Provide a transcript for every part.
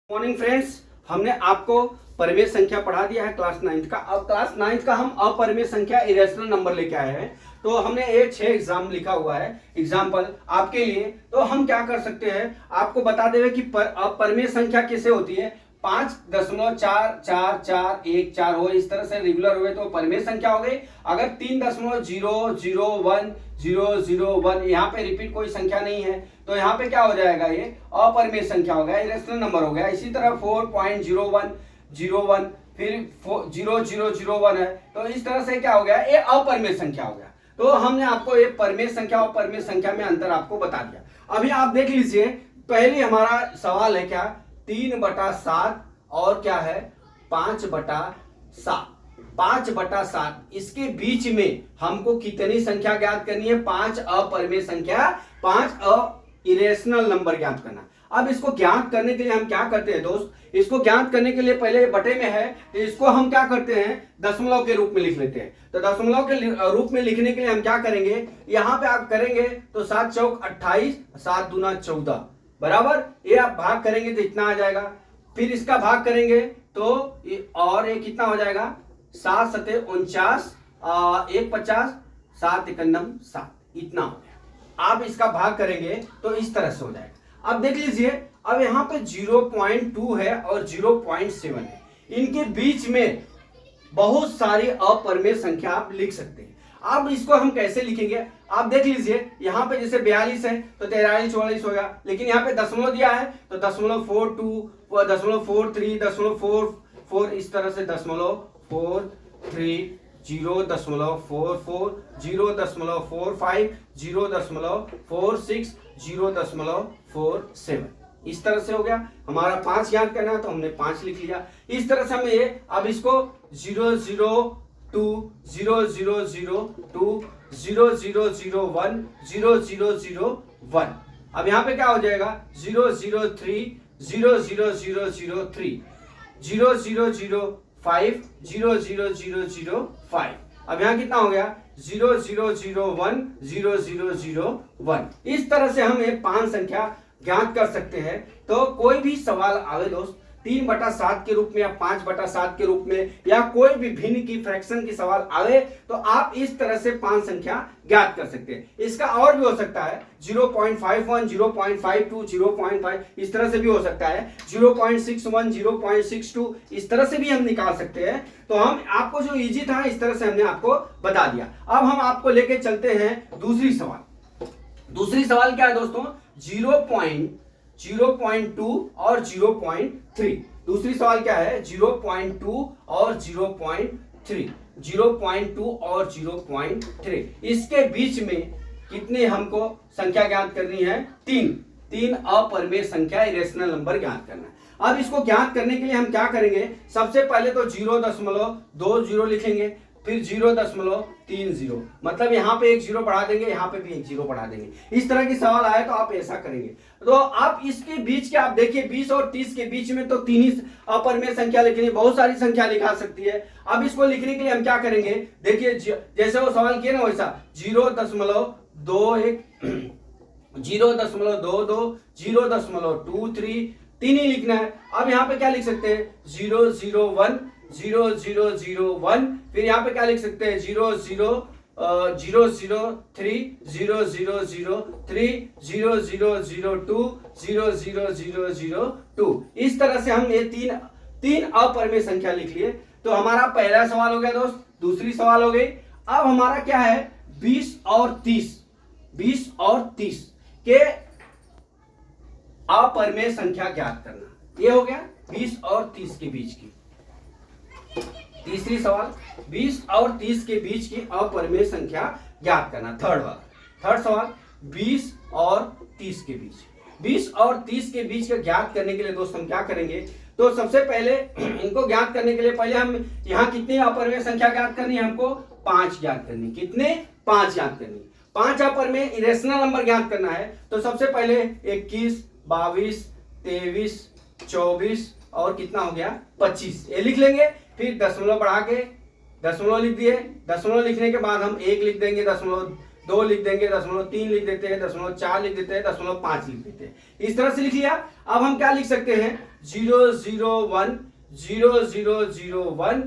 Morning friends, हमने आपको परिमेय संख्या पढ़ा दिया है क्लास 9th का। अब क्लास 9th का हम अपरिमेय संख्या इरेशनल नंबर लेके आए हैं। तो हमने ये 6 एग्जाम लिखा हुआ है एग्जाम्पल आपके लिए। तो हम क्या कर सकते हैं, आपको बता देवे कि अपरिमेय संख्या कैसे होती है। 5.4441 हो, इस तरह से रेगुलर हुए तो परिमेय संख्या हो गई। अगर 3.001 यहाँ पे रिपीट कोई संख्या नहीं है तो यहाँ पे क्या हो जाएगा, ये अपरिमेय संख्या हो गया, इरेशनल नंबर हो गया। इसी तरह 4.0101 फिर 0001 है, तो इस तरह से क्या हो गया, ये अपरिमेय संख्या हो गया। तो हमने आपको ये परिमेय संख्या और परिमेय संख्या में अंतर आपको बता दिया। अभी आप देख लीजिए, पहले हमारा सवाल है क्या, 3/7 और क्या है 5/7। 5/7 इसके बीच में हमको कितनी संख्या ज्ञात करनी है, 5 अपरिमेय संख्या, 5 इरेशनल नंबर ज्ञात करना। अब इसको ज्ञात करने के लिए हम क्या करते हैं दोस्त, इसको ज्ञात करने के लिए पहले बटे में है तो इसको हम क्या करते हैं, दशमलव के रूप में लिख लेते हैं। तो दशमलव के रूप में लिखने के लिए हम क्या करेंगे, यहाँ पे आप करेंगे तो 7 चौक 28, 7 दूना 14 बराबर, ये आप भाग करेंगे तो इतना आ जाएगा। फिर इसका भाग करेंगे तो और ये कितना हो जाएगा, 7 सते 49, 1 50, 7 51 7, इतना हो गया। आप इसका भाग करेंगे तो इस तरह से हो जाएगा। अब देख लीजिए, अब यहाँ पे 0.2 है और 0.7 है, इनके बीच में बहुत सारी अपरिमेय संख्या आप लिख सकते हैं। अब इसको हम कैसे लिखेंगे, आप देख लीजिए, यहाँ पे जैसे 42 है तो 43 44 हो गया, लेकिन यहाँ पे दशमलव दिया है तो 0.42, 0.43, 0.44, इस तरह से 0.43, 0.44, 0.45, 0.46, 0.47, इस तरह से हो गया। हमारा 5 याद करना है तो हमने 5 लिख लिया। इस तरह से हम ये अब इसको 002, 0002, 0001, 0001, अब यहाँ पे क्या हो जाएगा, 003, 00003, 0005, 00005, अब यहाँ कितना हो गया, 0001, 0001। इस तरह से हम एक 5 संख्या ज्ञात कर सकते हैं। तो कोई भी सवाल आवे दोस्त 3/7 के रूप में या 5/7 के रूप में या कोई भी भिन्न की फ्रैक्शन की सवाल आवे तो आप इस तरह से 5 संख्या ज्ञात कर सकते हैं। इसका और भी हो सकता है 0.51, 0.52, 0.5, इस तरह से भी हो सकता है 0.61, 0.62, इस तरह से भी हम निकाल सकते हैं। तो हम आपको जो इजी था इस तरह से हमने आपको बता दिया। अब हम आपको लेके चलते हैं दूसरी सवाल। दूसरी सवाल क्या है दोस्तों, 0.2 और 0.3। दूसरी सवाल क्या है, 0.2 और 0.3, 0.2 और 0.3, इसके बीच में कितने हमको संख्या ज्ञात करनी है, 3 अपरिमेय संख्या इरेशनल नंबर ज्ञात करना है। अब इसको ज्ञात करने के लिए हम क्या करेंगे, सबसे पहले तो 0.20 लिखेंगे, फिर 0.30, मतलब यहाँ पे एक 0 बढ़ा देंगे, यहाँ पे भी एक 0 बढ़ा देंगे। इस तरह की सवाल आए तो आप ऐसा करेंगे। तो आप इसके बीच के आप देखिए 20 और 30 के बीच में तो 3 ही अपरिमेय संख्या लिखनी, बहुत सारी संख्या लिखा सकती है। अब इसको लिखने के लिए हम क्या करेंगे, देखिए जैसे वो सवाल किए ना वैसा 0.21, 0.22, 0.23, 3 ही लिखना है। अब यहाँ पे क्या लिख सकते हैं, 001, 0001, फिर यहाँ पे क्या लिख सकते हैं, 003, 0003, 0002, 0002, इस तरह से हम ये तीन अपरिमेय संख्या लिख लिए। तो हमारा पहला सवाल हो गया दोस्त, दूसरी सवाल हो गई। अब हमारा क्या है, 20 और 30 के अपरिमेय संख्या ज्ञात करना। ये हो गया 20 और 30 के बीच की। तीसरी सवाल, 20 और 30 के बीच की अपरिमेय संख्या ज्ञात करना। थर्ड सवाल, 20 और 30 के बीच, 20 और 30 के बीच का ज्ञात करने के लिए दोस्त हम क्या करेंगे, तो सबसे पहले इनको ज्ञात करने के लिए पहले हम यहाँ कितनी अपरिमेय संख्या ज्ञात करनी है, हमको 5 ज्ञात करनी। कितने, 5 ज्ञात करनी। 5 अपरिमेय इरेशनल नंबर ज्ञात करना है। तो सबसे पहले 21, 22, 23, 24 और कितना हो गया, 25, ये लिख लेंगे। फिर दशमलव बढ़ा के दशमलव लिख दिए। दशमलव लिखने के बाद हम 1 लिख देंगे, 2 लिख देंगे, 0.3 लिख देते हैं, 0.4 लिख देते हैं, 0.5 लिख देते हैं। इस तरह से लिख लिया। अब हम क्या लिख सकते हैं, 001 0001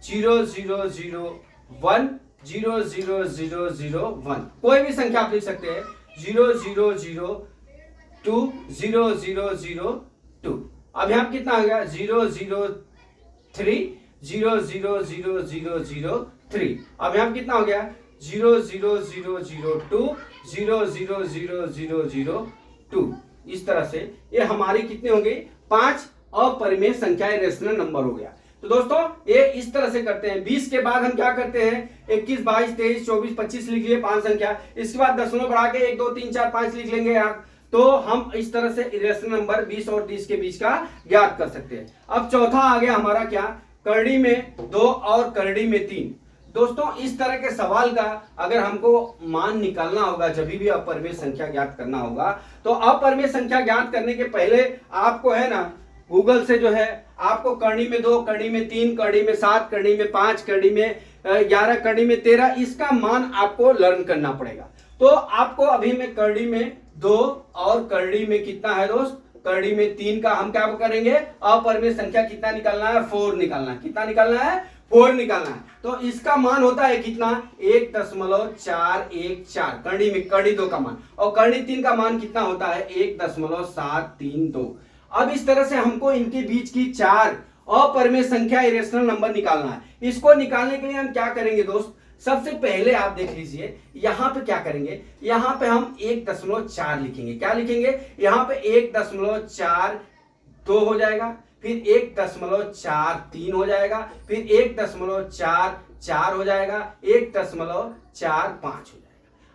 0001 0001। कोई भी संख्या आप लिख सकते हैं। 0002 0002। अब यहाँ कितना आ गया 003 00003। अब यहाँ कितना हो गया 00002 00002। इस तरह से ये हमारी कितनी हो गई 5 अपरिमेय संख्या रेशनल नंबर हो गया। तो दोस्तों ये इस तरह से करते हैं। 20 के बाद हम क्या करते हैं 21 22 23 24 25 लिख लिए 5 संख्या। इसके बाद दशमलव बढ़ा के 1 2 3 4 5 लिख लेंगे यहाँ। तो हम इस तरह से इरेशनल नंबर 20 और 30 के बीच का ज्ञात कर सकते हैं। अब चौथा आ गया हमारा क्या करड़ी में 2 और करड़ी में 3। दोस्तों इस तरह के सवाल का अगर हमको मान निकालना होगा, जब भी अपरिमेय संख्या ज्ञात करना होगा, तो अपरिमेय संख्या ज्ञात करने के पहले आपको है ना गूगल से जो है आपको करड़ी में 2, करड़ी में 3, करड़ी में 7, करड़ी में 5, करड़ी में 11, करड़ी में 13 इसका मान आपको लर्न करना पड़ेगा। तो आपको अभी में करड़ी में 2 और करड़ी में कितना है दोस्त करड़ी में 3 का हम क्या करेंगे अपरिमेय संख्या कितना निकालना है 4 निकालना है। कितना निकालना है 4 निकालना है। तो इसका मान होता है कितना 1.414 करड़ी में करड़ी 2 का मान, और करड़ी 3 का मान कितना होता है 1.732। अब इस तरह से हमको इनके बीच की 4 अपरिमेय संख्या इरेशनल नंबर निकालना है। इसको निकालने के लिए हम क्या करेंगे दोस्त, सबसे पहले आप देख लीजिए यहां पे क्या करेंगे, यहां पे हम 1.4 लिखेंगे। क्या लिखेंगे यहां पे 1.42 हो जाएगा, फिर 1.43 हो जाएगा, फिर 1.44 हो जाएगा, 1.45 हो जाएगा।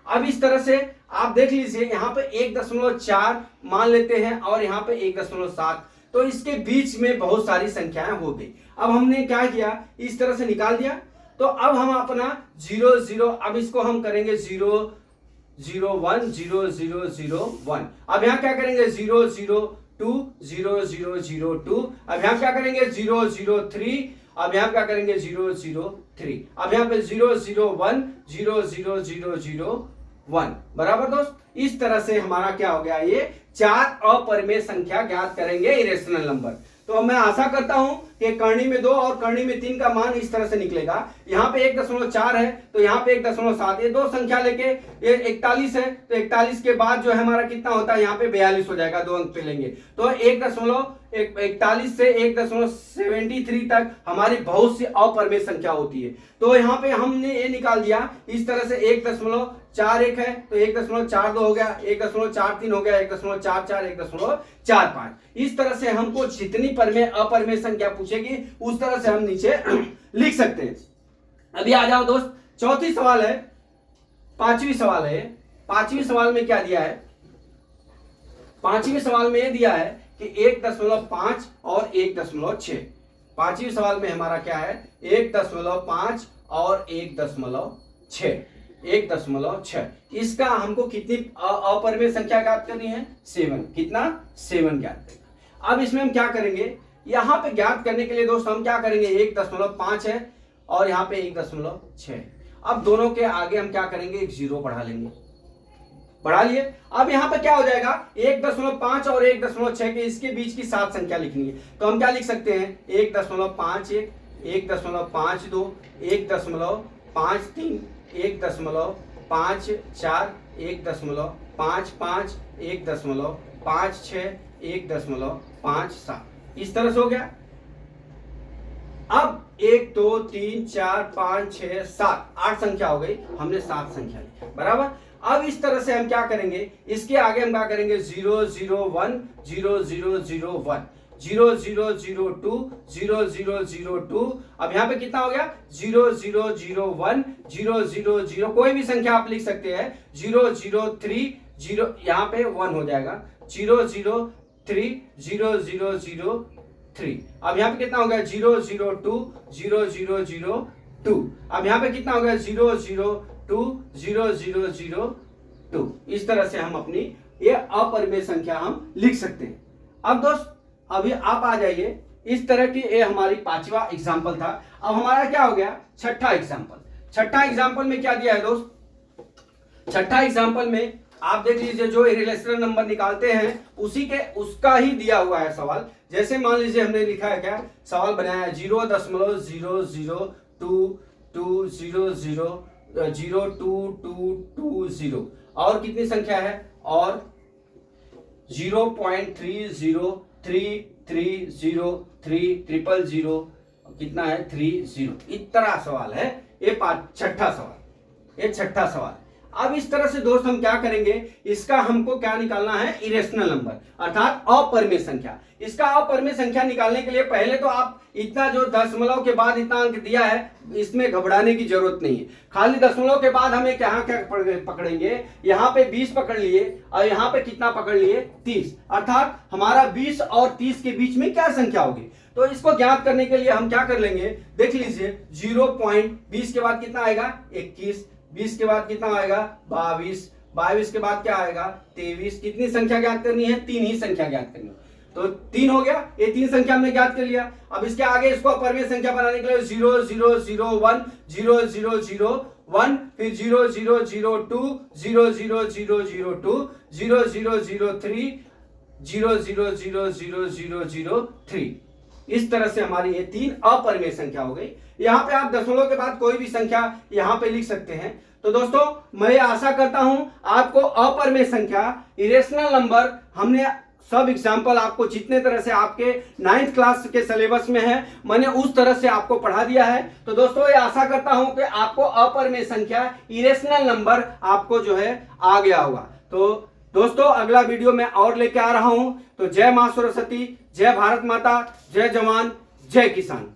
अब इस तरह से आप देख लीजिए यहाँ पे 1.4 मान लेते हैं और यहाँ पे 1.7, तो इसके बीच में बहुत सारी संख्याएं हो गई। अब हमने क्या किया इस तरह से निकाल दिया। तो अब हम अपना 0 अब इसको हम करेंगे 0 0 1 0 0 0 1। अब यहाँ क्या करेंगे 0 0 2 0 0 0 2। अब यहाँ क्या करेंगे 0 0 3। अब यहाँ क्या करेंगे 0 0 3। अब यहाँ पे 0 0 1 0 0 0 0 1 बराबर दोस्त। इस तरह से हमारा क्या हो गया ये 4 अपरिमेय संख्या ज्ञात करेंगे इरेशनल नंबर। तो मैं आशा करता हूं कि करणी में 2 और करणी में 3 का मान इस तरह से निकलेगा। यहाँ पे 1.4 है तो यहाँ पे 1.7, ये 2 संख्या लेके ये 41 है तो 41 के बाद जो है हमारा कितना होता है यहाँ पे 42 हो जाएगा, 2 अंक पे लेंगे तो 1.41 से 1.73 तक हमारी बहुत सी अपरिमेय संख्या होती है। तो यहाँ पे हमने ये निकाल दिया इस तरह से 1.41 है तो 1.42 हो गया, 1.43 हो गया, 1.44 1.45। इस तरह से हमको जितनी अपरिमेय संख्या पूछेगी उस तरह से हम नीचे लिख सकते हैं। अभी आ जाओ दोस्त, चौथी सवाल है, पांचवी सवाल है। पांचवी सवाल में क्या दिया है, पांचवी सवाल में ये दिया है कि 1.5 और 1.6। पांचवी सवाल में हमारा क्या है 1.5 और 1.6, 1.6। इसका हमको कितनी अपरिमेय संख्या ज्ञात करनी है 7। कितना 7 ज्ञात करना। अब इसमें हम क्या करेंगे, यहां पे ज्ञात करने के लिए दोस्तों हम क्या करेंगे 1.5 है और यहाँ पे 1.6। अब दोनों के आगे हम क्या करेंगे एक 0 बढ़ा लेंगे, बढ़ा लिए। अब यहाँ पे क्या हो जाएगा 1.5 और 1.6 के इसके बीच की 7 संख्या लिखनी है तो हम क्या लिख सकते हैं 1.51 1.52 1.53 1.54 1.55 1.56 1.57। इस तरह से हो गया। अब 1 2 3 4 5 6 7 8 संख्या हो गई, हमने 7 संख्या ली बराबर। अब इस तरह से हम क्या करेंगे, इसके आगे हम क्या करेंगे 0 0 1 0 0 0 1 0 0 0 2 0 0 0 2। अब यहाँ पे कितना हो गया 0 0 0 1 0 0 0, कोई भी संख्या आप लिख सकते हैं। 0 0 3 0, यहाँ पे 1 हो जाएगा 0 0 3 0 0 0 3। अब यहाँ पे कितना हो गया 0 0 2 0 0 0 2। अब यहाँ पे कितना हो गया 0 0 2 0 0 0 2। इस तरह से हम अपनी ये अपरिमेय संख्या हम लिख सकते हैं। अब दोस्त अभी आप आ जाइए, इस तरह की ये हमारी 5वां एग्जाम्पल था। अब हमारा क्या हो गया छठा एग्जाम्पल। छठा एग्जाम्पल में क्या दिया है दोस्त, छठा एग्जाम्पल में आप देख लीजिए जो इरेशनल नंबर निकालते हैं उसी के उसका ही दिया हुआ है सवाल। जैसे मान लीजिए हमने लिखा है क्या, सवाल बनाया है 0.002200022220 और कितनी संख्या है, और 0.30330300 कितना है 30। इतना सवाल है ये छठा सवाल, ये छठा सवाल। अब इस तरह से दोस्त हम क्या करेंगे, इसका हमको क्या निकालना है, इरेशनल नंबर अर्थात अपरिमेय संख्या। इसका अपरिमेय संख्या निकालने के लिए पहले तो आप इतना जो दशमलव के बाद इतना अंक दिया है इसमें घबराने की जरूरत नहीं है। खाली दशमलव के बाद हमें क्या क्या पकड़ेंगे, यहाँ पे 20 पकड़ लिए और यहाँ पे कितना पकड़ लिए 30, अर्थात हमारा 20 और 30 के बीच में क्या संख्या होगी। तो इसको ज्ञात करने के लिए हम क्या कर लेंगे, देख लीजिए 0.20 के बाद कितना आएगा 21, 20 के बाद कितना आएगा 22, 22 के बाद क्या आएगा 23। कितनी संख्या ज्ञात करनी है, 3 ही संख्या ज्ञात करनी है। तो 3 हो गया, ये 3 संख्या हमने ज्ञात कर लिया। अब इसके आगे इसको अपरिमेय संख्या बनाने के लिए 0001 0001 फिर 0002 00002 0003 000003। इस तरह से हमारी ये 3 अपरिमेय संख्या हो गई। यहाँ पे आप दशमलव के बाद कोई भी संख्या यहाँ पे लिख सकते हैं। तो दोस्तों मैं आशा करता हूं आपको अपरिमेय संख्या, इरेशनल नंबर, हमने सब एग्जाम्पल आपको जितने तरह से आपके 9th क्लास के सिलेबस में है मैंने उस तरह से आपको पढ़ा दिया है। तो दोस्तों ये आशा करता हूं कि आपको अपरिमेय संख्या, इरेशनल नंबर आपको जो है आ गया होगा। तो दोस्तों अगला वीडियो में और लेके आ रहा हूं। तो जय मां सरस्वती, जय भारत माता, जय जवान, जय किसान।